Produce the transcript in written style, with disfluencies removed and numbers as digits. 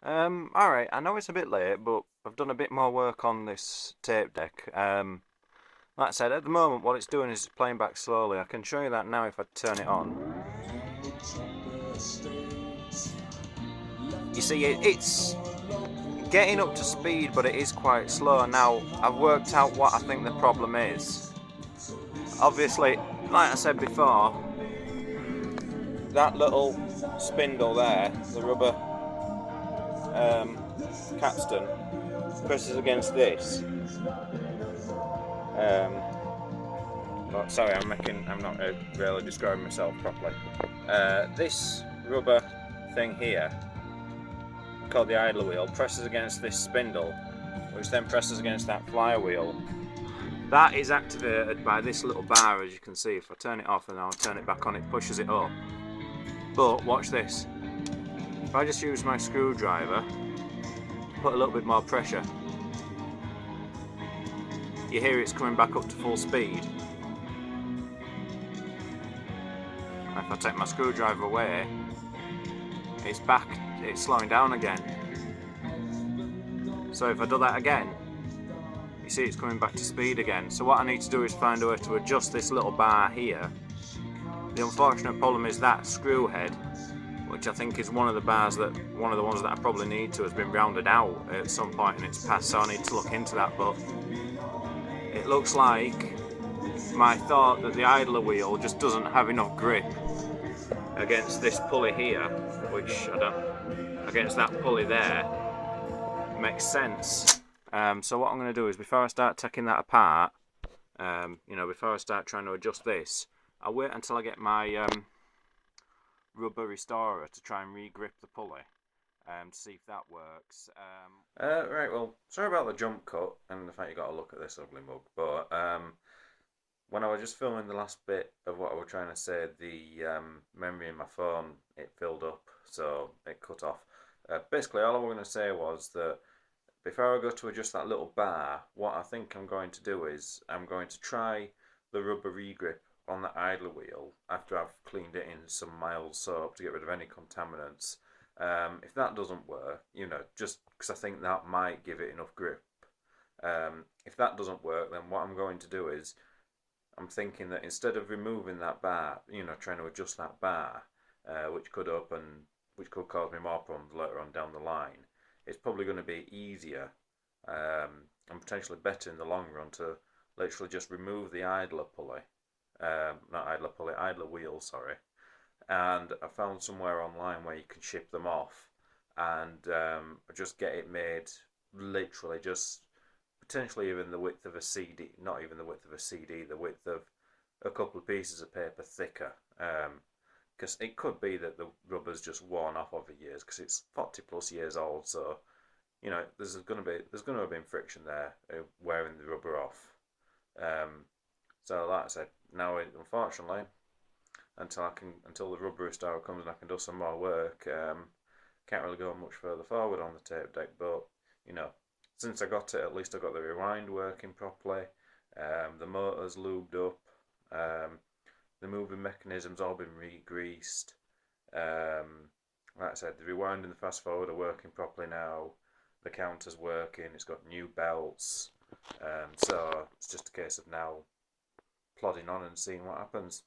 Alright, I know it's a bit late, but I've done a bit more work on this tape deck. Like I said, at the moment what it's doing is it's playing back slowly. I can show you that now if I turn it on. You see, it's getting up to speed, but it is quite slow. Now, I've worked out what I think the problem is. Obviously, like I said before, that little spindle there, the rubber capstan, presses against this. Sorry, I'm not really describing myself properly. This rubber thing here, called the idler wheel, presses against this spindle, which then presses against that flywheel. That is activated by this little bar, as you can see. If I turn it off and I'll turn it back on, it pushes it up. But watch this. If I just use my screwdriver, put a little bit more pressure, you hear it's coming back up to full speed. If I take my screwdriver away, it's back, it's slowing down again. So if I do that again, you see it's coming back to speed again. So what I need to do is find a way to adjust this little bar here. The unfortunate problem is that screw head, which I think is one of the ones that I probably need to, has been rounded out at some point in its past, so I need to look into that. But it looks like my thought that the idler wheel just doesn't have enough grip against this pulley here, which against that pulley there, makes sense. So what I'm going to do is, before I start taking that apart, before I start trying to adjust this, I'll wait until I get my rubber restorer to try and re-grip the pulley to see if that works. Right, well, sorry about the jump cut and the fact you got to look at this ugly mug, but when I was just filming the last bit of what I was trying to say, the memory in my phone, it filled up, so it cut off. Basically, all I was going to say was that before I go to adjust that little bar, what I think I'm going to do is I'm going to try the rubber re-grip on the idler wheel after I've cleaned it in some mild soap to get rid of any contaminants. If that doesn't work, just because I think that might give it enough grip. If that doesn't work, then what I'm going to do is, I'm thinking that instead of removing that bar, trying to adjust that bar, which could cause me more problems later on down the line, it's probably going to be easier and potentially better in the long run to literally just remove the idler pulley, idler wheel, sorry. And I found somewhere online where you can ship them off and just get it made literally just potentially even the width of a CD, not even the width of a CD, the width of a couple of pieces of paper thicker. Because it could be that the rubber's just worn off over years, because it's 40 plus years old, so there's going to have been friction there wearing the rubber off. So like I said, now unfortunately, until the rubber restorer comes and I can do some more work, can't really go much further forward on the tape deck. But since I got it, at least I got the rewind working properly. The motor's lubed up. The moving mechanism's all been re-greased. Like I said, the rewind and the fast forward are working properly now. The counter's working. It's got new belts. So it's just a case of now plodding on and seeing what happens.